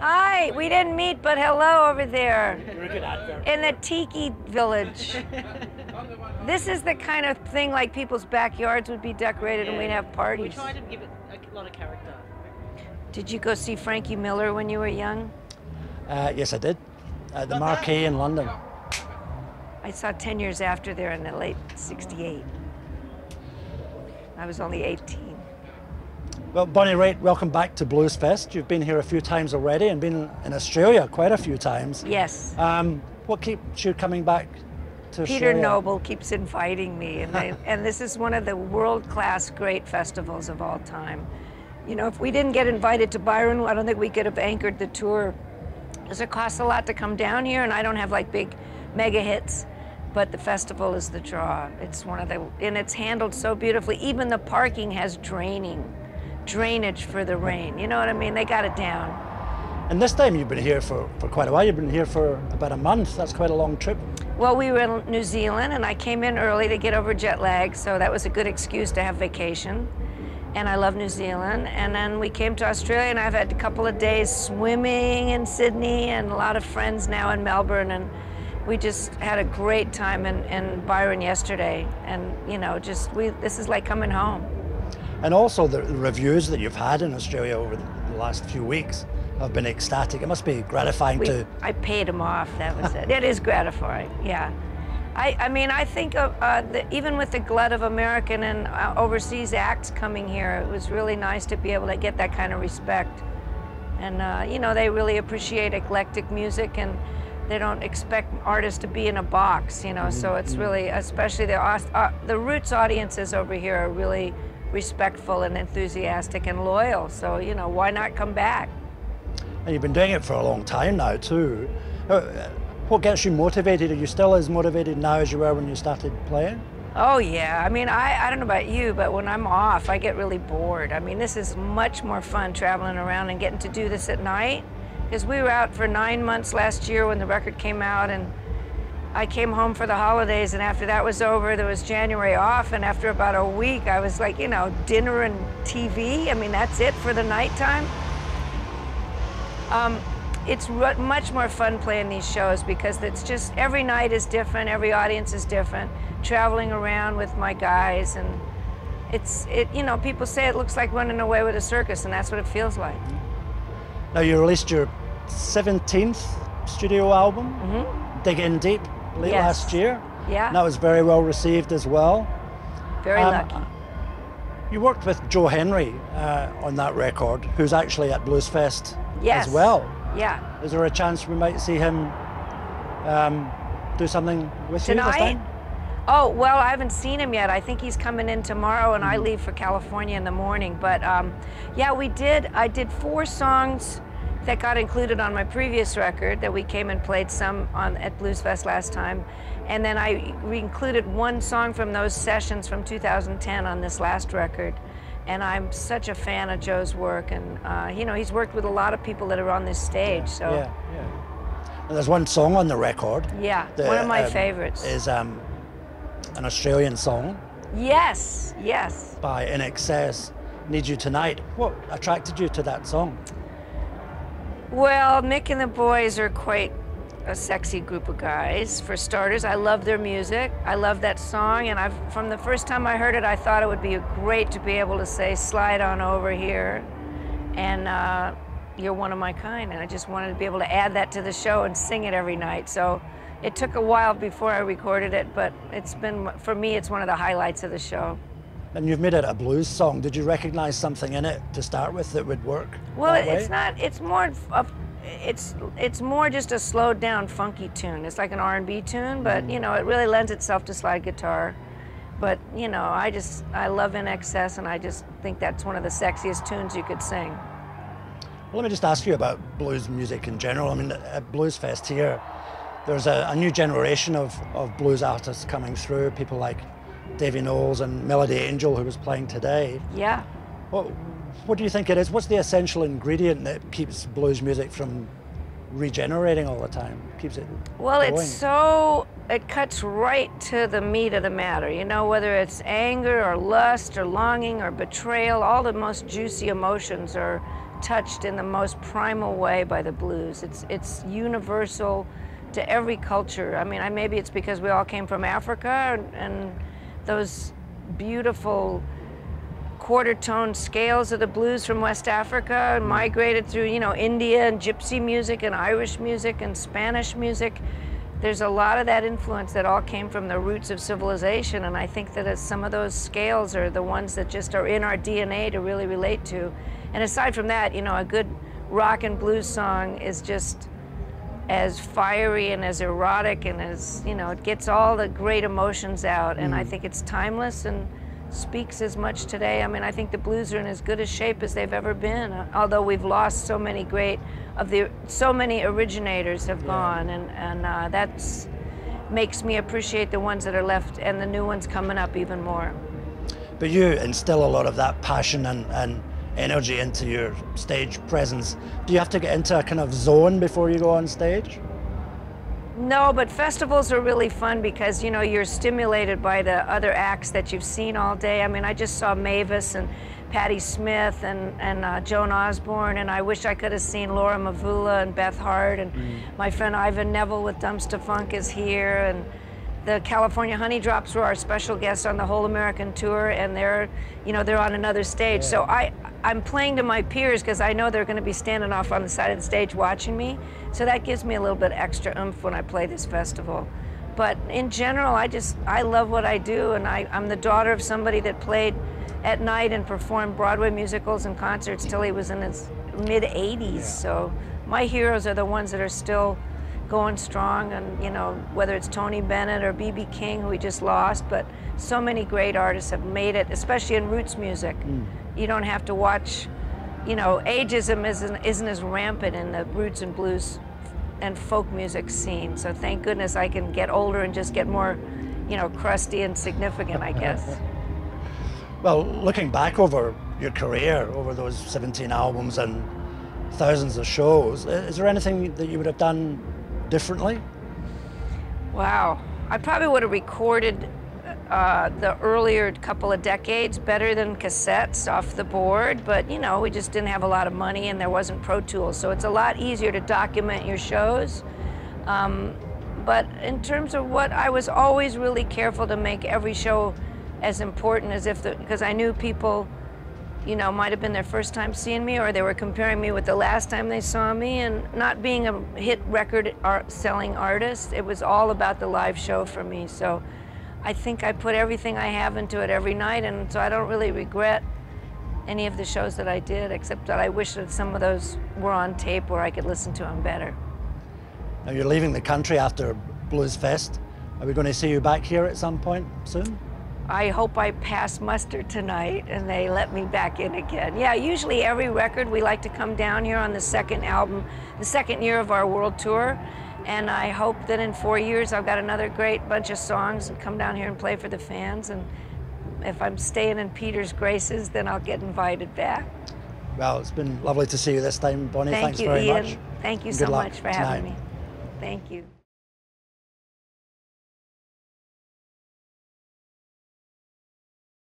Hi, we didn't meet, but hello over there. You're a good advert. In the Tiki Village. This is the kind of thing like people's backyards would be decorated and we'd have parties. We try to give it a lot of character. Did you go see Frankie Miller when you were young? Yes, I did. At the Marquee in London. I saw 10 years after there in the late '68. I was only 18. Well, Bonnie Raitt, welcome back to Bluesfest. You've been here a few times already and been in Australia quite a few times. Yes. What keeps you coming back to Peter Australia? Noble keeps inviting me, and this is one of the world-class great festivals of all time. You know, if we didn't get invited to Byron, I don't think we could have anchored the tour. Because it costs a lot to come down here, and I don't have like big mega hits, but the festival is the draw. It's one of the, and it's handled so beautifully. Even the parking has drainage for the rain. You know what I mean? They got it down. And this time you've been here for quite a while. You've been here for about a month. That's quite a long trip. Well, we were in New Zealand, and I came in early to get over jet lag, so that was a good excuse to have vacation. And I love New Zealand. And then we came to Australia, and I've had a couple of days swimming in Sydney and a lot of friends now in Melbourne. And we just had a great time in Byron yesterday. And, you know, this is like coming home. And also the reviews that you've had in Australia over the last few weeks have been ecstatic. It must be gratifying to... I paid them off, that was it. It is gratifying, yeah. I mean, I think of, even with the glut of American and overseas acts coming here, it was really nice to be able to get that kind of respect. And, you know, they really appreciate eclectic music, and they don't expect artists to be in a box, you know, so it's really, especially the roots audiences over here are really respectful and enthusiastic and loyal, so, you know, why not come back? And you've been doing it for a long time now, too. What gets you motivated? Are you still as motivated now as you were when you started playing? Oh yeah, I mean, I don't know about you, but when I'm off, I get really bored. I mean, this is much more fun traveling around and getting to do this at night, because we were out for 9 months last year when the record came out, and I came home for the holidays, and after that was over, there was January off, and after about a week, I was like, you know, dinner and TV. I mean, that's it for the nighttime. It's much more fun playing these shows because it's just, every night is different, every audience is different, traveling around with my guys, and you know, people say it looks like running away with a circus, and that's what it feels like. Now, you released your 17th studio album, Dig In Deep, late last year. Yeah. And that was very well received as well. Very lucky. You worked with Joe Henry on that record, who's actually at Bluesfest as well. Yeah. Is there a chance we might see him do something with you this time? Oh, well, I haven't seen him yet. I think he's coming in tomorrow, and I leave for California in the morning. But yeah, I did 4 songs that got included on my previous record that we came and played some on at Bluesfest last time. And then I included 1 song from those sessions from 2010 on this last record. And I'm such a fan of Joe's work, and you know, he's worked with a lot of people that are on this stage. So yeah. And there's one song on the record. Yeah, one of my favorites is an Australian song. Yes. By In Excess, Need You Tonight. What attracted you to that song? Well, Mick and the boys are quite a sexy group of guys. For starters, I love their music. I love that song, and from the first time I heard it, I thought it would be great to be able to say, slide on over here, and you're one of my kind, and I just wanted to be able to add that to the show and sing it every night. So it took a while before I recorded it, but it's been, for me, it's one of the highlights of the show. And you've made it a blues song. Did you recognize something in it to start with that would work? Well, it's more just a slowed down funky tune. It's like an R&B tune, but you know, it really lends itself to slide guitar. But you know, I love In Excess, and I just think that's one of the sexiest tunes you could sing. Well, let me just ask you about blues music in general. I mean, at Bluesfest here, there's a new generation of blues artists coming through, people like Davy Knowles and Melody Angel, who was playing today. Yeah. What do you think it is? What's the essential ingredient that keeps blues music from regenerating all the time? Keeps it going? It cuts right to the meat of the matter, you know, whether it's anger or lust or longing or betrayal, all the most juicy emotions are touched in the most primal way by the blues. It's universal to every culture. I mean, maybe it's because we all came from Africa, and those beautiful quarter tone scales of the blues from West Africa migrated through, you know, India and gypsy music and Irish music and Spanish music. There's a lot of that influence that all came from the roots of civilization, and I think that some of those scales are the ones that just are in our DNA to really relate to. And aside from that, you know, a good rock and blues song is just as fiery and as erotic and as, you know, it gets all the great emotions out, and I think it's timeless and speaks as much today. I mean, I think the blues are in as good a shape as they've ever been, although we've lost so many so many originators have gone, and that's makes me appreciate the ones that are left and the new ones coming up even more. But you instill a lot of that passion and energy into your stage presence. Do you have to get into a kind of zone before you go on stage? No, but festivals are really fun because, you know, you're stimulated by the other acts that you've seen all day. I mean, I just saw Mavis and Patti Smith and Joan Osborne, and I wish I could have seen Laura Mvula and Beth Hart, and my friend Ivan Neville with Dumpster Funk is here, and the California Honey Drops were our special guests on the whole American tour, and they're on another stage. So I'm playing to my peers because I know they're going to be standing off on the side of the stage watching me. So that gives me a little bit extra oomph when I play this festival. But in general, I love what I do, and I'm the daughter of somebody that played at night and performed Broadway musicals and concerts till he was in his mid-80s. So my heroes are the ones that are still going strong, and, you know, whether it's Tony Bennett or B.B. King, who we just lost, but so many great artists have made it, especially in roots music. You don't have to watch, you know, ageism isn't as rampant in the roots and blues and folk music scene. So thank goodness I can get older and just get more, you know, crusty and significant, I guess. Well, looking back over your career, over those 17 albums and thousands of shows, is there anything that you would have done differently? Wow, I probably would have recorded the earlier couple of decades better than cassettes off the board, but, you know, we just didn't have a lot of money and there wasn't Pro Tools, so it's a lot easier to document your shows. But in terms of what, I was always really careful to make every show as important as because I knew people, you know, might have been their first time seeing me, or they were comparing me with the last time they saw me, and not being a hit record selling artist, it was all about the live show for me. So I think I put everything I have into it every night, and so I don't really regret any of the shows that I did, except that I wish that some of those were on tape where I could listen to them better. Now you're leaving the country after Bluesfest. Are we going to see you back here at some point soon? I hope I pass muster tonight and they let me back in again. Yeah, usually every record we like to come down here on the second album, the second year of our world tour. And I hope that in 4 years I've got another great bunch of songs and come down here and play for the fans. And if I'm staying in Peter's graces, then I'll get invited back. Well, it's been lovely to see you this time, Bonnie. Thank Thanks you, very Ian. much. Thank you And so good luck much for tonight. having me. Thank you.